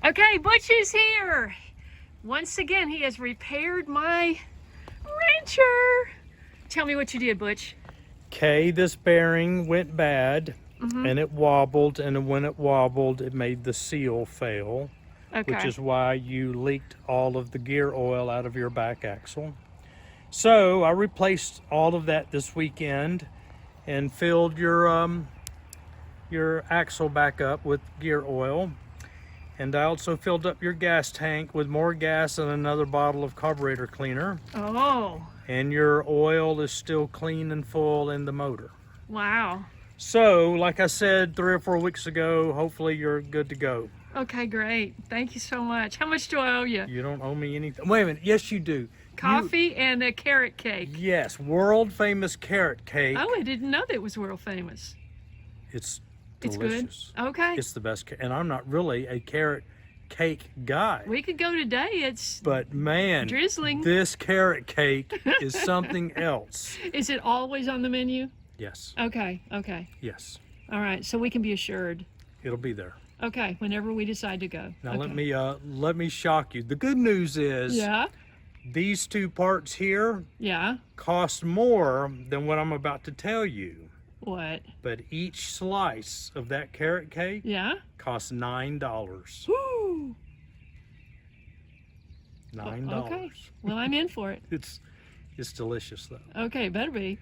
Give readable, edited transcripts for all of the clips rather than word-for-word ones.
Okay, Butch is here. Once again, he has repaired my rancher. Tell me what you did, Butch. Kaye, this bearing went bad and it wobbled, and when it wobbled, it made the seal fail, which is why you leaked all of the gear oil out of your back axle. So I replaced all of that this weekend and filled your axle back up with gear oil. And I also filled up your gas tank with more gas and another bottle of carburetor cleaner. Oh. And your oil is still clean and full in the motor. Wow. So, like I said 3 or 4 weeks ago, hopefully you're good to go. Okay, great. Thank you so much. How much do I owe you? You don't owe me anything. Wait a minute. Yes, you do. Coffee and a carrot cake. Yes, world famous carrot cake. Oh, I didn't know that it was world famous. It's It's delicious. good? Okay. It's the best. And I'm not really a carrot cake guy. We could go today. It's But man, drizzling. This carrot cake is something else. Is it always on the menu? Yes. Okay, okay. Yes. All right, so we can be assured. It'll be there. Okay, whenever we decide to go. Now okay. let me shock you. The good news is these two parts here cost more than what I'm about to tell you. What? But each slice of that carrot cake costs $9. Woo! $9. Okay. Well, I'm in for it. It's delicious though. Okay, better be.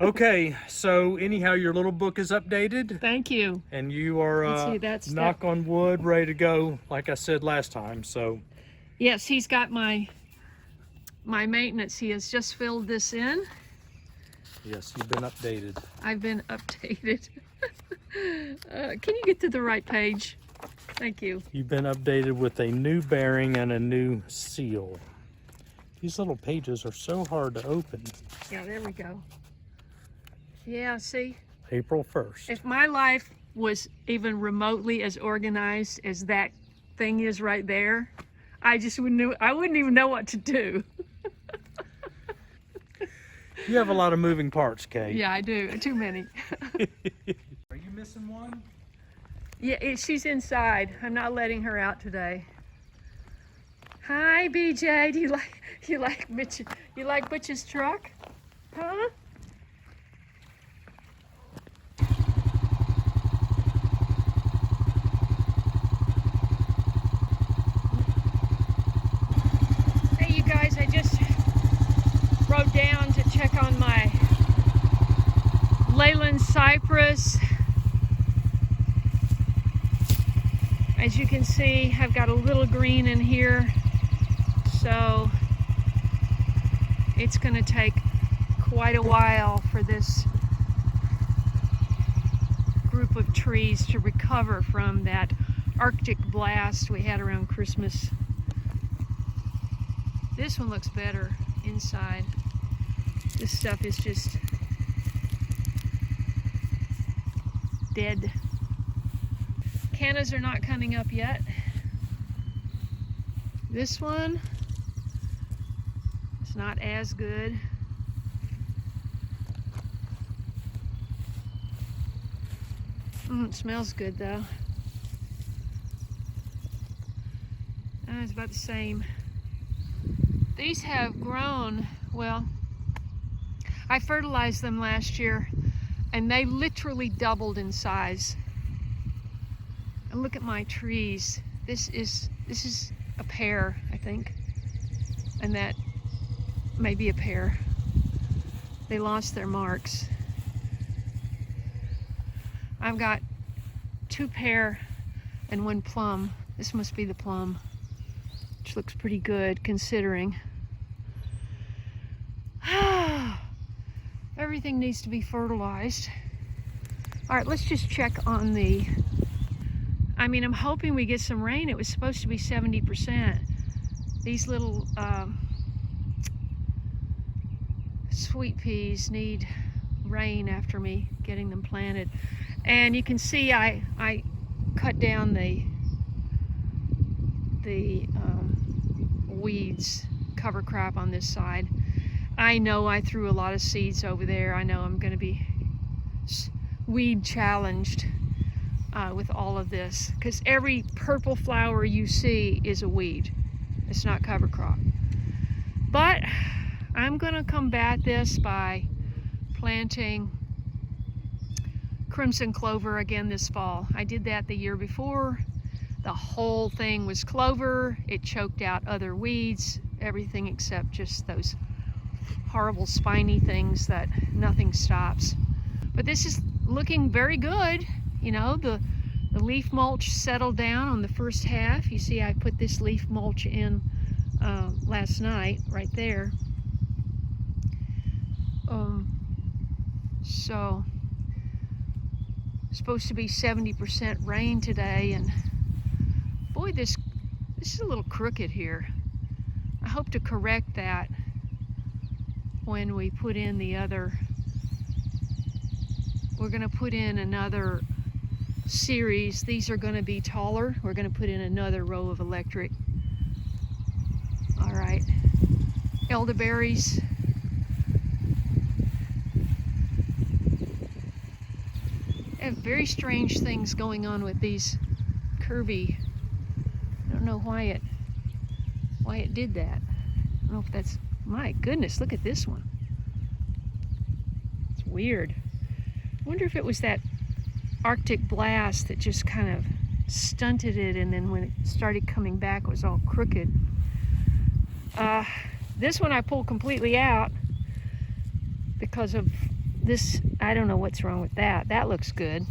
Okay, so anyhow, your little book is updated. Thank you. And you are knock on wood, ready to go, like I said last time. So yes, he's got my maintenance. He has just filled this in. Yes, you've been updated. I've been updated. Can you get to the right page? Thank you. You've been updated with a new bearing and a new seal. These little pages are so hard to open. Yeah, there we go. Yeah, see? April 1st. If my life was even remotely as organized as that thing is right there, I wouldn't even know what to do. You have a lot of moving parts, Kaye. Yeah, I do. Too many. Are you missing one? Yeah, she's inside. I'm not letting her out today. Hi, BJ. Do you like Butch's truck? Huh? Hey, you guys. I just rode down to check on my Leyland cypress. As you can see, I've got a little green in here, so it's going to take quite a while for this group of trees to recover from that Arctic blast we had around Christmas. This one looks better inside. This stuff is just dead. Cannas are not coming up yet. This one is not as good. It smells good though. It's about the same. These have grown, well, I fertilized them last year and they literally doubled in size. And look at my trees. This is a pear, I think. And that may be a pear. They lost their marks. I've got 2 pear and 1 plum. This must be the plum, which looks pretty good considering. Everything needs to be fertilized. All right, let's just check on the, I'm hoping we get some rain. It was supposed to be 70%. These little sweet peas need rain after me getting them planted. And you can see I cut down the weeds, cover crop on this side. I know I threw a lot of seeds over there. I know I'm going to be weed challenged. with all of this, because every purple flower you see is a weed. It's not cover crop. But I'm gonna combat this by planting crimson clover again this fall. I did that the year before. The whole thing was clover. It choked out other weeds, everything except just those horrible spiny things that nothing stops. But this is looking very good. You know, the leaf mulch settled down on the first half. You see I put this leaf mulch in last night right there. So supposed to be 70% rain today, and boy, this is a little crooked here. I hope to correct that when we put in the other. We're going to put in another series. These are going to be taller. We're going to put in another row of electric. All right, elderberries. I have very strange things going on with these Kirby. I don't know why it did that. I don't know if that's, my goodness, look at this one. It's weird. I wonder if it was that Arctic blast that just kind of stunted it, and then when it started coming back it was all crooked. This one I pulled completely out because of this. I don't know what's wrong with that. That looks good.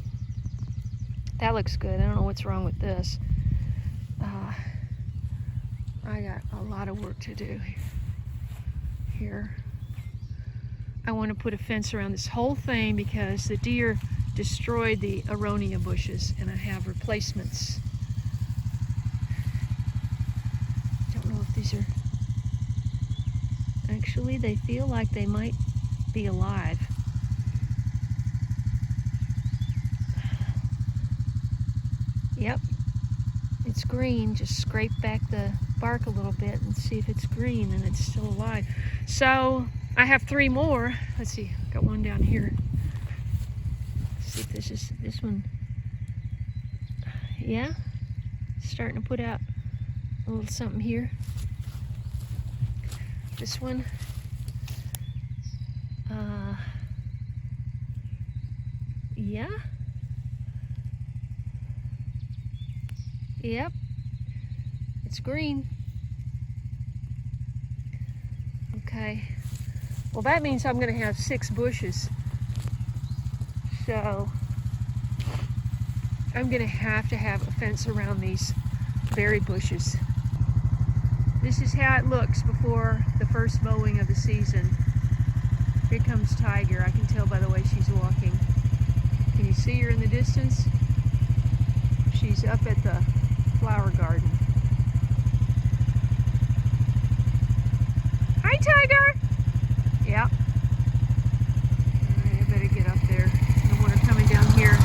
That looks good. I don't know what's wrong with this. I got a lot of work to do here. I want to put a fence around this whole thing because the deer destroyed the aronia bushes, and I have replacements. Don't know if these are, actually they feel like they might be alive. Yep, it's green. Just scrape back the bark a little bit and see if it's green, and it's still alive. So I have 3 more. Let's see, got one down here. Let's see if this one. Yeah, starting to put out a little something here. This one. Yeah. Yep. It's green. Okay. Well, that means I'm going to have 6 bushes. So I'm going to have a fence around these berry bushes. This is how it looks before the first mowing of the season. Here comes Tiger. I can tell by the way she's walking. Can you see her in the distance? She's up at the flower garden. Hi, Tiger! Yep. Alright, I better get up there. I don't want her coming down here.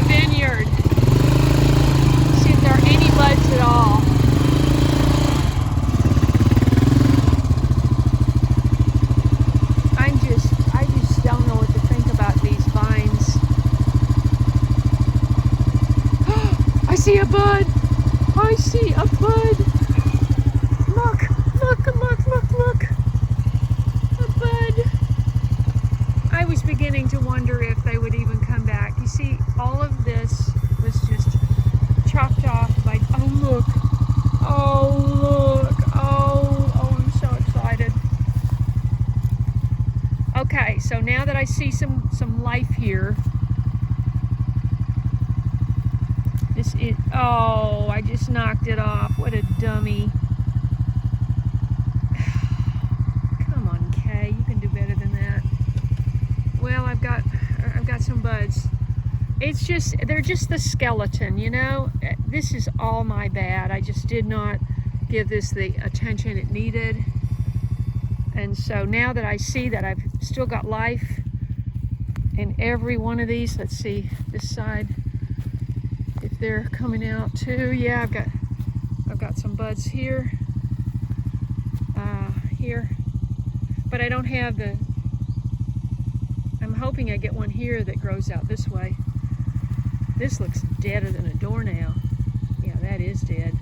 Vineyard. See if there are any buds at all. I just don't know what to think about these vines. I see a bud. I see a bud. Look, look, look, look, look. A bud. I was beginning to wonder if they would even come back. You see, all of this was just chopped off by, oh look, oh look, oh, I'm so excited. Okay, so now that I I see some life here. Oh, I just knocked it off. What a dummy. Come on, Kaye, you can do better than that. Well, I've got some buds. It's just, they're just the skeleton, you know? This is all my bad. I just did not give this the attention it needed. And so now that I see that I've still got life in every one of these, let's see this side, if they're coming out too. Yeah, I've got some buds here, here, but I don't have the, I'm hoping I get one here that grows out this way. This looks deader than a doornail. Yeah, that is dead.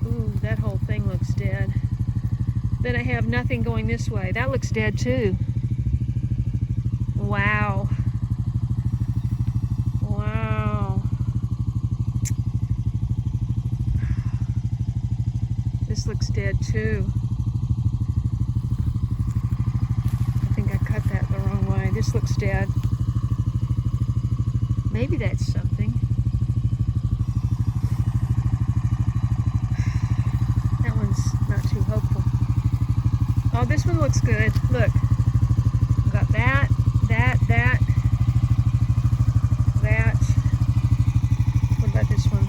Ooh, that whole thing looks dead. Then I have nothing going this way. That looks dead too. Wow. Wow. This looks dead too. I think I cut that the wrong way. This looks dead. Maybe that's something. That one's not too hopeful. Oh, this one looks good. Look. Got that, that. What about this one?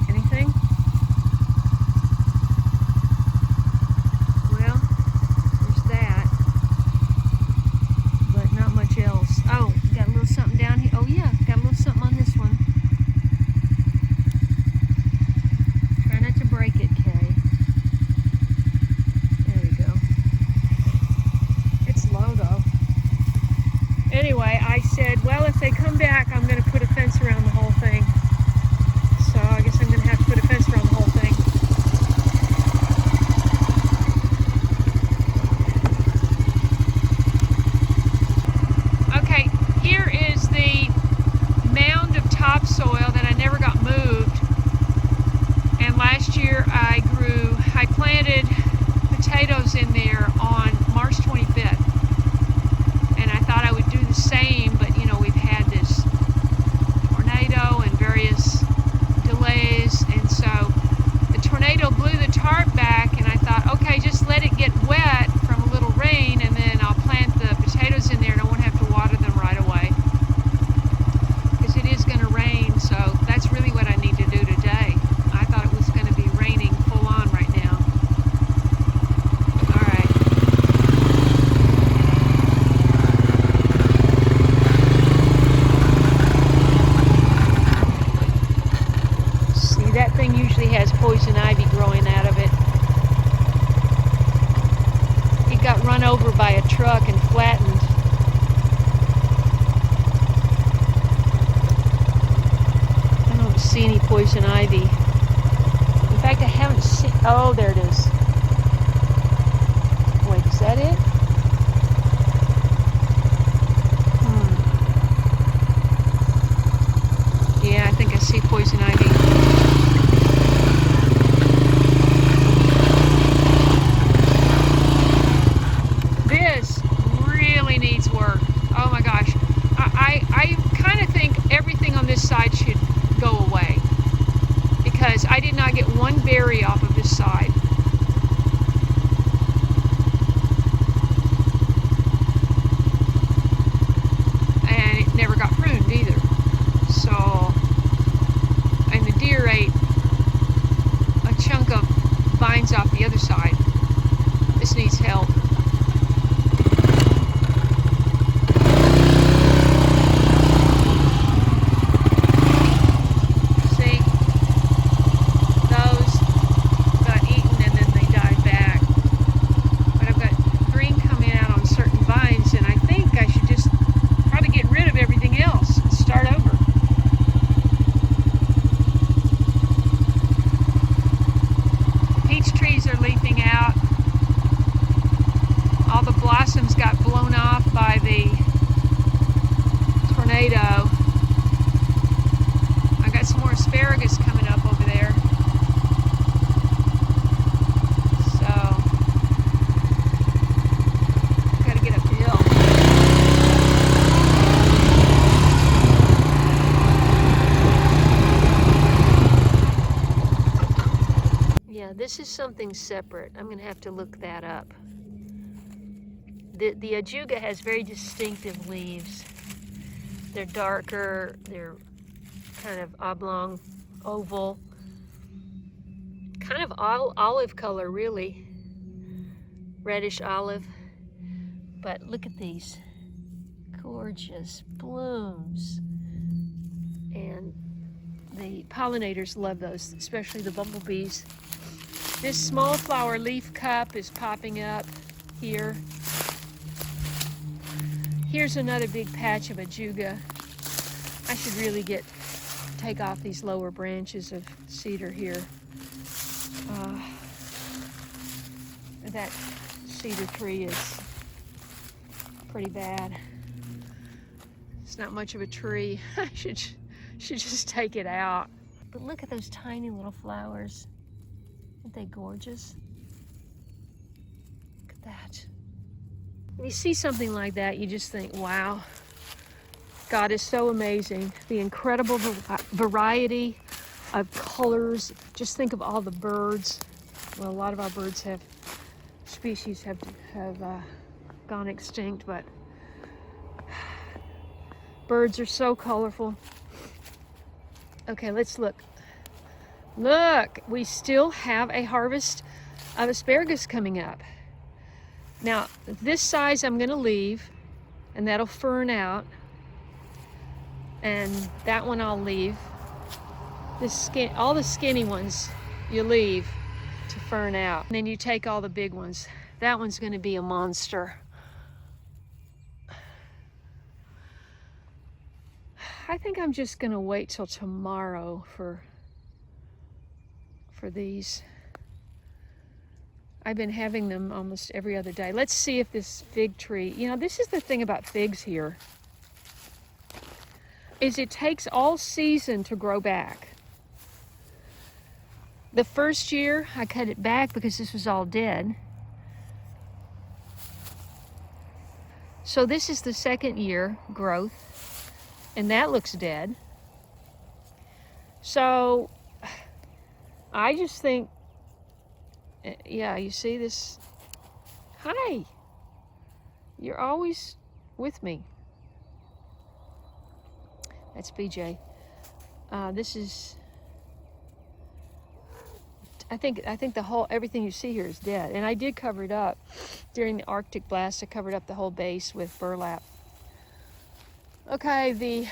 Anything? Well, there's that. But not much else. Oh, got a little something down here. Oh yeah, got a little something on this one. Try not to break it, Kaye. There we go. It's low though. Anyway, I said, well, if they come back, I'm going to put a fence around the whole thing. So I guess I'm going to have to put a fence around the whole thing. Okay, here is the mound of topsoil that I never got moved. And last year I planted potatoes in there on March 25th. And I thought I would do the same, but you know, we've had this tornado and various delays, and so the tornado blew the tarp back, and I thought, okay, just let it get wet from a little rain, and then I'll plant the potatoes in there and I won't have to water them right away, because it is going to rain. So that's really what I need to do today. I thought it was going to be raining full on right now. All right. That thing usually has poison ivy growing out of it. It got run over by a truck and flattened. I don't see any poison ivy. In fact, I haven't seen... Oh, there it is. Wait, is that it? Yeah, I think I see poison ivy. Side should go away, because I did not get one berry off of this side. And it never got pruned either. So, and the deer ate a chunk of vines off the other side. This needs help. Eaten this is something separate. I'm gonna have to look that up. The ajuga has very distinctive leaves. They're darker, they're kind of oblong, oval, kind of olive color really, reddish olive. But look at these gorgeous blooms. And the pollinators love those, especially the bumblebees. This small flower leaf cup is popping up here. Here's another big patch of ajuga. I should really take off these lower branches of cedar here. That cedar tree is pretty bad. It's not much of a tree. I should just take it out. But look at those tiny little flowers. Aren't they gorgeous? Look at that. When you see something like that, you just think, wow, God is so amazing. The incredible variety of colors. Just think of all the birds. Well, a lot of our birds species have gone extinct, but birds are so colorful. Okay, let's look. Look, we still have a harvest of asparagus coming up. Now, this size I'm gonna leave, and that'll fern out. And that one I'll leave. All the skinny ones you leave to fern out. And then you take all the big ones. That one's gonna be a monster. I think I'm just gonna wait till tomorrow for these. I've been having them almost every other day. Let's see if this fig tree, this is the thing about figs here, is it takes all season to grow back. The first year I cut it back because this was all dead. So this is the second year growth, and that looks dead. So I just think, yeah, you see this? Hi, you're always with me. That's BJ. This is, I think everything you see here is dead. And I did cover it up during the Arctic blast. I covered up the whole base with burlap. Okay, the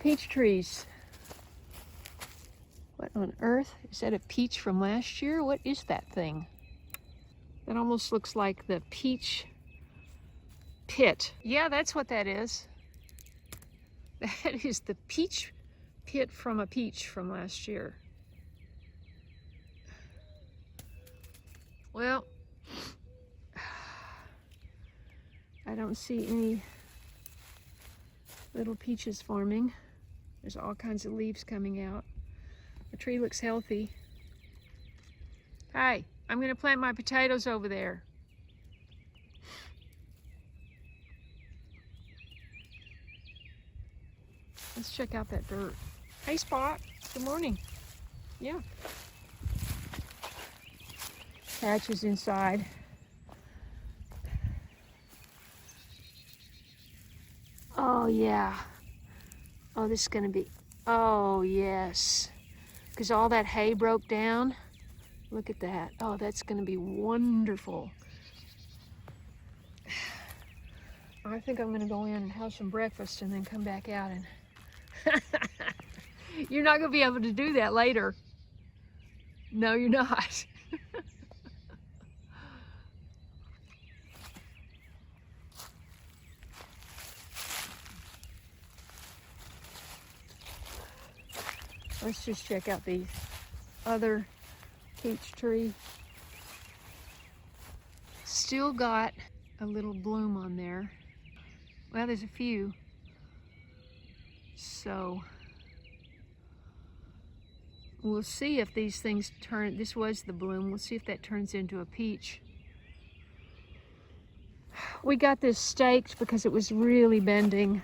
peach trees. What on earth? Is that a peach from last year? What is that thing? That almost looks like the peach pit. Yeah, that's what that is. That is the peach pit from a peach from last year. Well, I don't see any little peaches forming. There's all kinds of leaves coming out. The tree looks healthy. Hi, I'm gonna plant my potatoes over there. Let's check out that dirt. Hey Spot, good morning. Yeah. Patch is inside. Oh yeah. Oh, this is gonna be, oh yes. Because all that hay broke down. Look at that. Oh, that's gonna be wonderful. I think I'm gonna go in and have some breakfast and then come back out and you're not gonna be able to do that later. No, you're not. Let's just check out the other peach tree. Still got a little bloom on there. Well, there's a few. So we'll see if these things turn, this was the bloom, we'll see if that turns into a peach. We got this staked because it was really bending,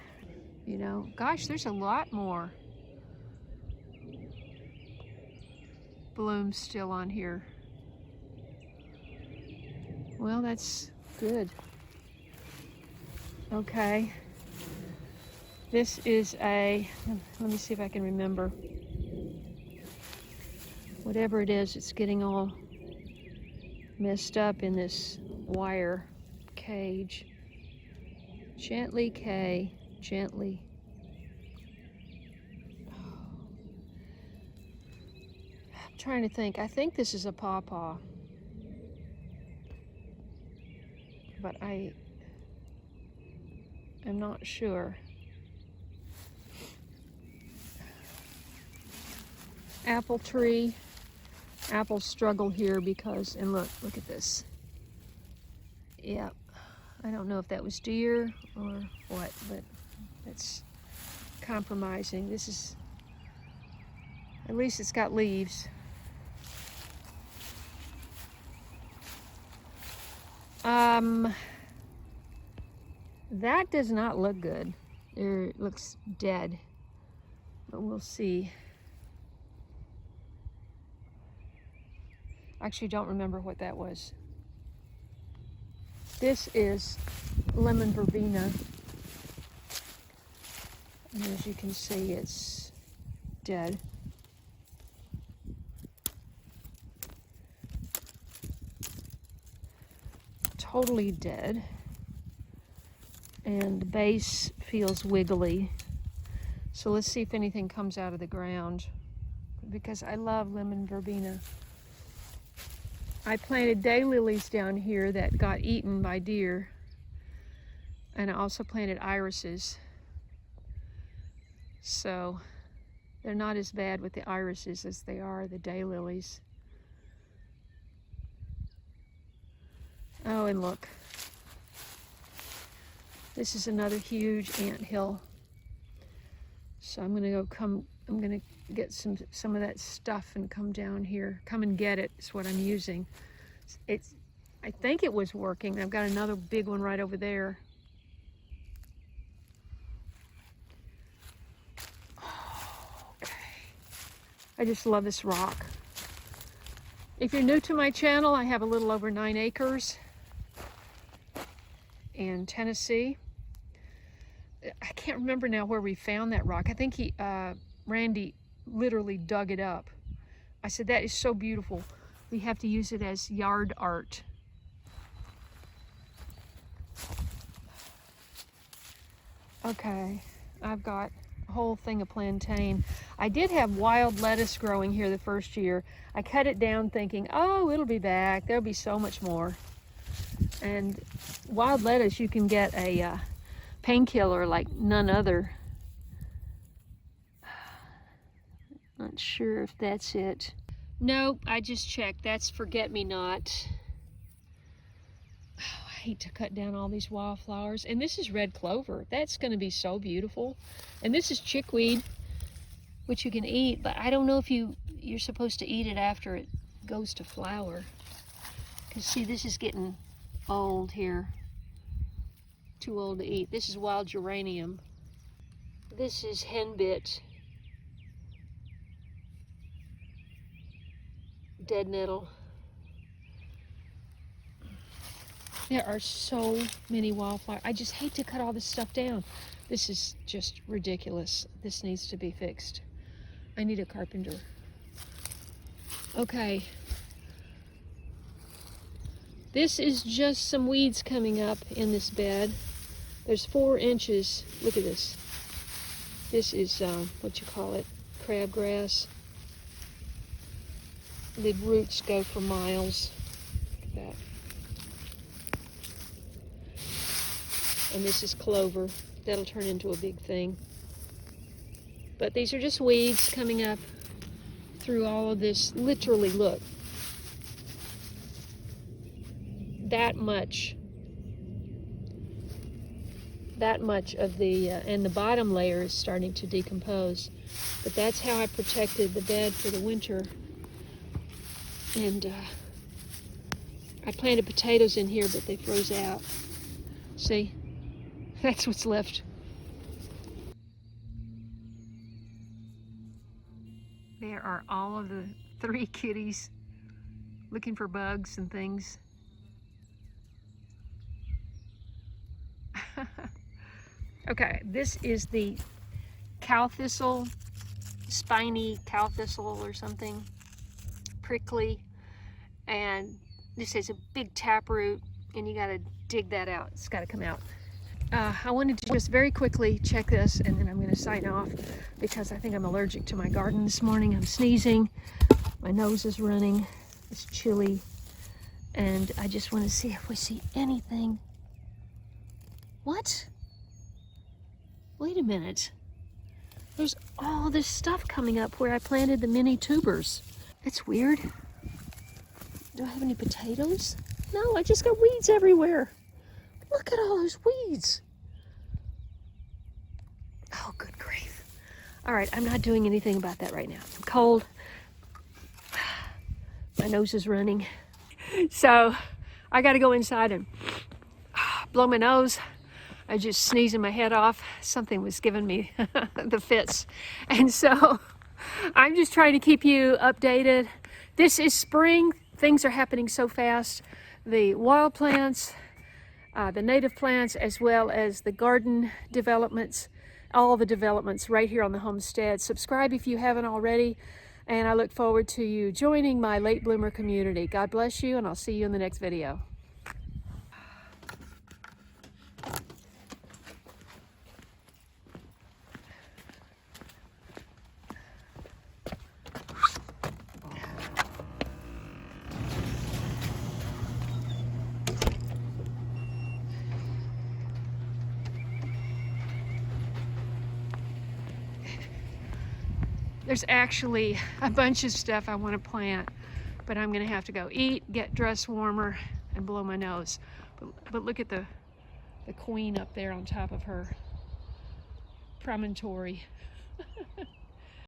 Gosh, there's a lot more. blooms still on here. Well, that's good. Okay. This is a, let me see if I can remember. Whatever it is, it's getting all messed up in this wire cage. Gently, Kaye, gently. I'm trying to think. I think this is a pawpaw. But I'm not sure. Apple tree. Apples struggle here because, and look at this. Yeah, I don't know if that was deer or what, but it's compromising. This is, at least it's got leaves. That does not look good. It looks dead, but we'll see. Actually, don't remember what that was. This is lemon verbena. And as you can see, it's dead. Totally dead. And the base feels wiggly. So let's see if anything comes out of the ground, because I love lemon verbena. I planted daylilies down here that got eaten by deer. And I also planted irises. So they're not as bad with the irises as they are the daylilies. Oh, and look. This is another huge anthill. So I'm gonna I'm gonna get some of that stuff and come down here. Come and get it is what I'm using. I think it was working. I've got another big one right over there. Okay. I just love this rock. If you're new to my channel, I have a little over 9 acres in Tennessee. I can't remember now where we found that rock. I think Randy literally dug it up. I said, that is so beautiful. We have to use it as yard art. Okay, I've got a whole thing of plantain. I did have wild lettuce growing here the first year. I cut it down thinking, oh, it'll be back. There'll be so much more. And wild lettuce, you can get a painkiller like none other. Not sure if that's it. Nope, I just checked. That's forget-me-not. Oh, I hate to cut down all these wildflowers. And this is red clover. That's going to be so beautiful. And this is chickweed, which you can eat, but I don't know if you're supposed to eat it after it goes to flower. Because see, this is getting old here. Too old to eat. This is wild geranium. This is henbit. Dead nettle. There are so many wildflowers. I just hate to cut all this stuff down. This is just ridiculous. This needs to be fixed. I need a carpenter. Okay. This is just some weeds coming up in this bed. There's 4 inches. Look at this. This is, what you call it, crabgrass. The roots go for miles. Look at that. And this is clover. That'll turn into a big thing. But these are just weeds coming up through all of this. Literally, look. That much of the, and the bottom layer is starting to decompose. But that's how I protected the bed for the winter. And I planted potatoes in here, but they froze out. See? That's what's left. There are all of the 3 kitties looking for bugs and things. Okay, this is the cow thistle, spiny cow thistle or something, prickly, and this is a big taproot, and you gotta dig that out. It's gotta come out. I wanted to just very quickly check this, and then I'm gonna sign off because I think I'm allergic to my garden this morning. I'm sneezing, my nose is running, it's chilly, and I just want to see if we see anything. What? Wait a minute. There's all this stuff coming up where I planted the mini tubers. It's weird. Do I have any potatoes? No, I just got weeds everywhere. Look at all those weeds. Oh, good grief. All right, I'm not doing anything about that right now. I'm cold. My nose is running. So I got to go inside and blow my nose. I just sneezing my head off. Something was giving me the fits. And so I'm just trying to keep you updated. This is spring. Things are happening so fast. The wild plants, the native plants, as well as the garden developments, all the developments right here on the homestead. Subscribe if you haven't already. And I look forward to you joining my late bloomer community. God bless you, and I'll see you in the next video. There's actually a bunch of stuff I want to plant, but I'm gonna have to go eat, get dressed warmer, and blow my nose. But look at the queen up there on top of her promontory.